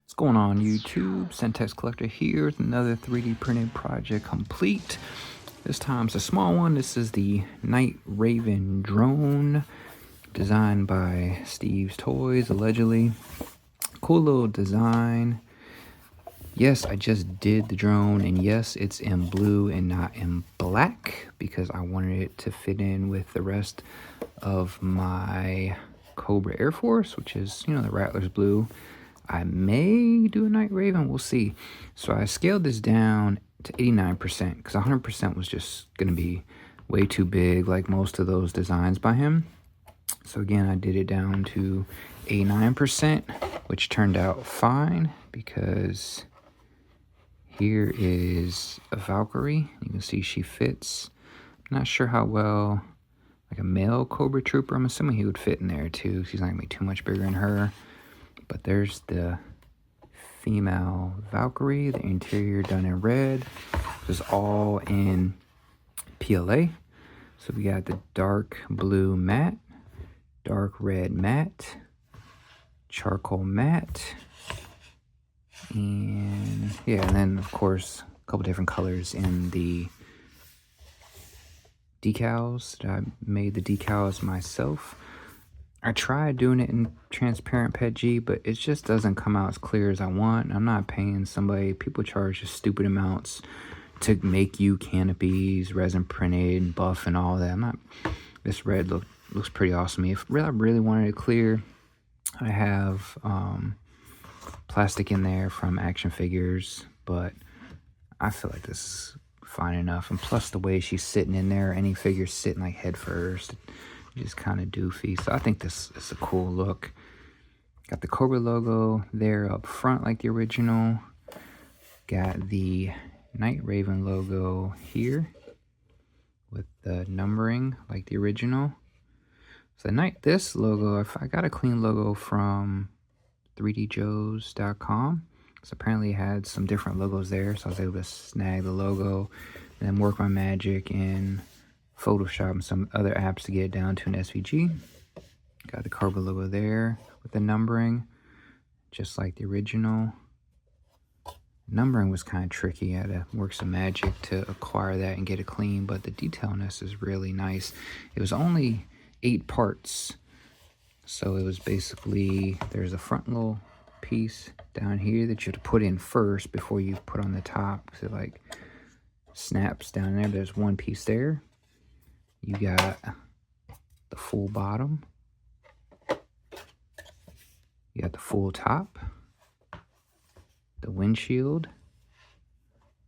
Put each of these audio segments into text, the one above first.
What's going on YouTube? Centex Collector here with another 3D printed project complete. This time it's a small one. This is the Night Raven Drone, designed by Steve's Toys, allegedly. Cool little design. Yes, I just did the drone, and yes, it's in blue and not in black because I wanted it to fit in with the rest of my Cobra Air Force, which is, the Rattler's blue. I may do a Night Raven, we'll see. So I scaled this down to 89% because 100% was just going to be way too big, like most of those designs by him. So again, I did it down to 89%, which turned out fine because here is a Valkyrie. You can see she fits. I'm not sure how well, like a male Cobra Trooper, I'm assuming he would fit in there too. She's not going to be too much bigger than her. But there's the female Valkyrie, the interior done in red. This is all in PLA. So we got the dark blue matte, dark red matte, charcoal matte, and yeah, and then of course a couple different colors in the decals. I made the decals myself. I tried doing it in transparent PETG, but it just doesn't come out as clear as I want. I'm not paying somebody. People charge just stupid amounts to make you canopies, resin printed, and buff and all that. I'm not. This red looks pretty awesome to me. If I really wanted it clear, I have plastic in there from action figures, but I feel like this is fine enough. And plus the way she's sitting in there, any figure sitting like head first, just kind of doofy. So I think this is a cool look. Got the Cobra logo there up front like the original. Got the Night Raven logo here with the numbering like the original. So this logo, if I got a clean logo from 3djoes.com. So apparently it had some different logos there, so I was able to snag the logo and then work my magic in Photoshop and some other apps to get it down to an SVG. Got the Cobra logo there with the numbering, just like the original. Numbering was kind of tricky. I had to work some magic to acquire that and get it clean, but the detail on this is really nice. It was only 8 parts, so it was basically, there's a front little piece down here that you have to put in first before you put on the top, so it like snaps down there. There's one piece there. You got the full bottom. You got the full top. The windshield.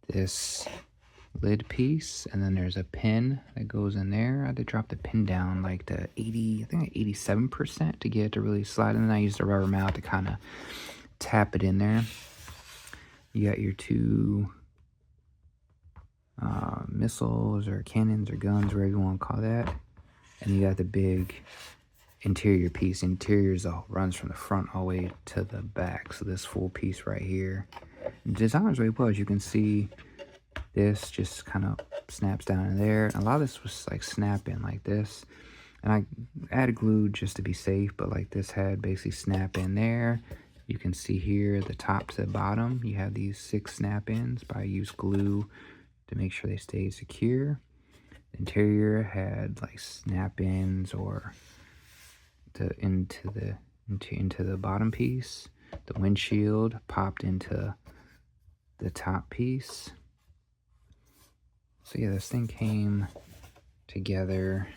This lid piece. And then there's a pin that goes in there. I had to drop the pin down like to 80, I think 87% to get it to really slide. And then I used a rubber mallet to kind of tap it in there. You got your two missiles or cannons or guns, whatever you want to call that, and you got the big interior piece. Interior runs from the front all the way to the back, so this full piece right here. The design is really well. As you can see, this just kind of snaps down in there. A lot of this was like snapping like this, and I added glue just to be safe, but like this had basically snap in there. You can see here the top to the bottom, you have these 6 snap-ins, but I used glue to make sure they stay secure. The interior had like snap-ins or into the bottom piece. The windshield popped into the top piece. So yeah, this thing came together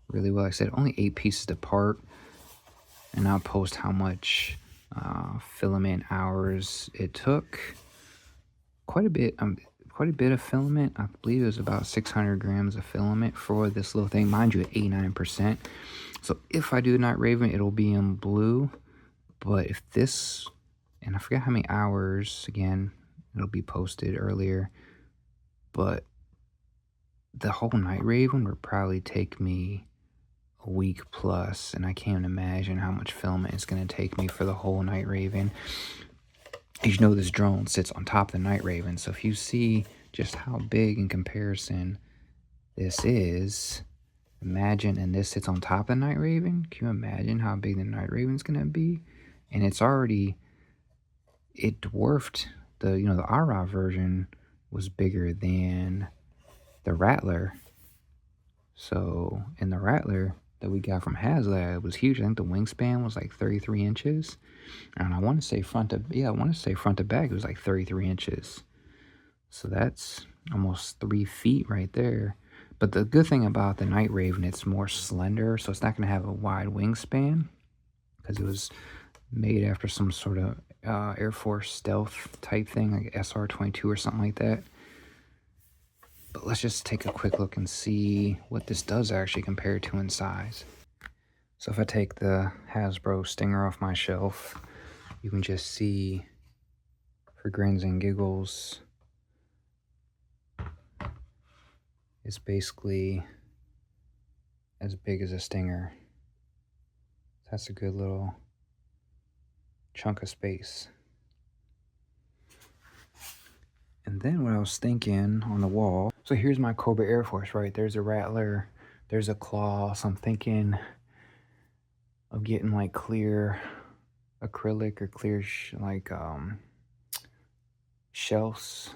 really well. Like I said, only 8 pieces apart, and I'll post how much filament hours it took. Quite a bit of filament. I believe it was about 600 grams of filament for this little thing, mind you, at 89%. So if I do Night Raven, it'll be in blue. But if this, and I forget how many hours, again, it'll be posted earlier, but the whole Night Raven would probably take me a week plus, and I can't imagine how much filament it's going to take me for the whole Night Raven. As you know, this drone sits on top of the Night Raven, so if you see just how big in comparison this is, Imagine, and this sits on top of the Night Raven. Can you imagine how big the Night Raven's gonna be? And it's already, it dwarfed the, you know, the RA version was bigger than the Rattler. So, in the Rattler that we got from HasLab was huge. I think the wingspan was like 33 inches. And I want to say front to back, it was like 33 inches. So that's almost 3 feet right there. But the good thing about the Night Raven, it's more slender, so it's not going to have a wide wingspan because it was made after some sort of Air Force stealth type thing, like SR-22 or something like that. But let's just take a quick look and see what this does actually compared to in size. So if I take the Hasbro Stinger off my shelf, you can just see, for grins and giggles, it's basically as big as a Stinger. That's a good little chunk of space. And then what I was thinking on the wall, so here's my Cobra Air Force, right? There's a Rattler, there's a Claw, so I'm thinking of getting like clear acrylic or clear shelves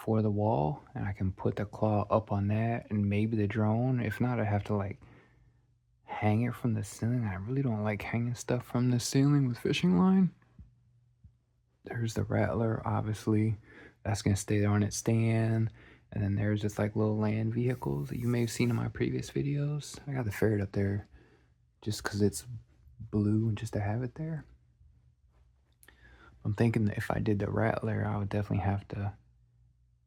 for the wall, and I can put the Claw up on that and maybe the drone. If not, I have to like hang it from the ceiling. I really don't like hanging stuff from the ceiling with fishing line. There's the Rattler, obviously. That's gonna stay there on its stand. And then there's just like little land vehicles that you may have seen in my previous videos. I got the ferret up there just because it's blue and just to have it there. I'm thinking that if I did the Rattler, I would definitely have to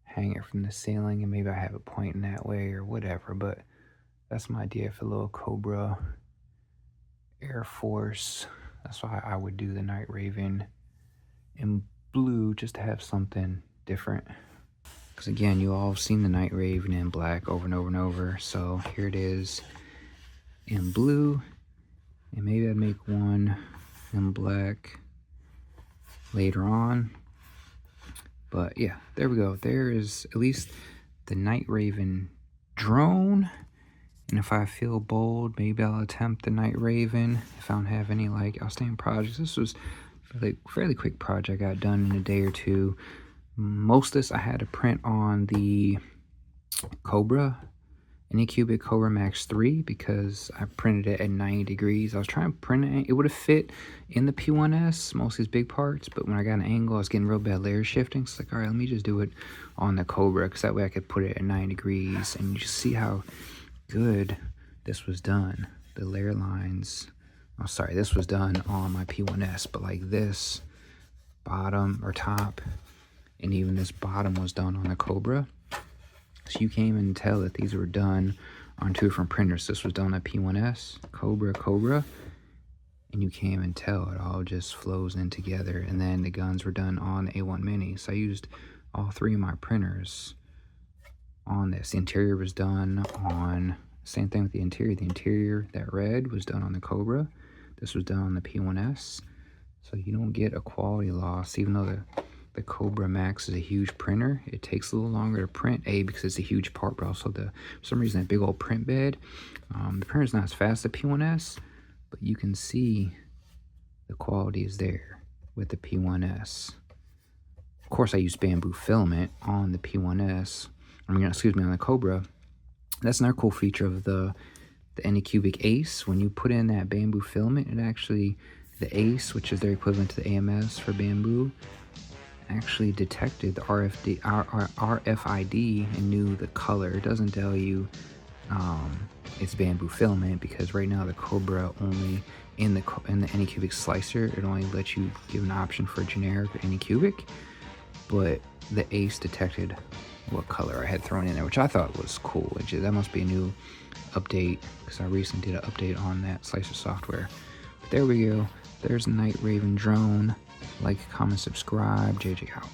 hang it from the ceiling, and maybe I have it pointing that way or whatever. But that's my idea for a little Cobra Air Force. That's why I would do the Night Raven in blue, just to have something different. Because again, you all have seen the Night Raven in black over and over and over. So here it is in blue. And maybe I'd make one in black later on. But yeah, there we go. There is at least the Night Raven drone. And if I feel bold, maybe I'll attempt the Night Raven if I don't have any like outstanding projects. This was a fairly quick project I got done in a day or two. Most of this I had to print on the Cobra, AnyCubic Kobra Max 3, because I printed it at 90 degrees. I was trying to print it. It would have fit in the P1S, most of these big parts, but when I got an angle, I was getting real bad layer shifting. So it's like, all right, let me just do it on the Cobra, because that way I could put it at 90 degrees. And you just see how good this was done. The layer lines, oh sorry, this was done on my P1S, but like this bottom or top, and even this bottom was done on the Cobra. So you can't even tell that these were done on 2 different printers. This was done on P1S, Cobra, and you can't even tell. It all just flows in together. And then the guns were done on the A1 Mini. So I used all 3 of my printers on this. The interior was done on, same thing with the interior. The interior, that red, was done on the Cobra. This was done on the P1S. So you don't get a quality loss, even though the Cobra Max is a huge printer. It takes a little longer to print, because it's a huge part, but also for some reason that big old print bed. The printer's not as fast as the P1S, but you can see the quality is there with the P1S. Of course, I use Bambu filament on the P1S. on the Cobra. That's another cool feature of the AnyCubic Ace. When you put in that Bambu filament, it actually, the Ace, which is their equivalent to the AMS for Bambu, actually detected the RFID and knew the color. It doesn't tell you it's Bambu filament, because right now the Cobra only in the AnyCubic slicer, it only lets you give an option for generic or AnyCubic, but the Ace detected what color I had thrown in there, which I thought was cool. That must be a new update, because I recently did an update on that slicer software. But there we go. There's the Night Raven drone. Like, comment, subscribe. JJ out.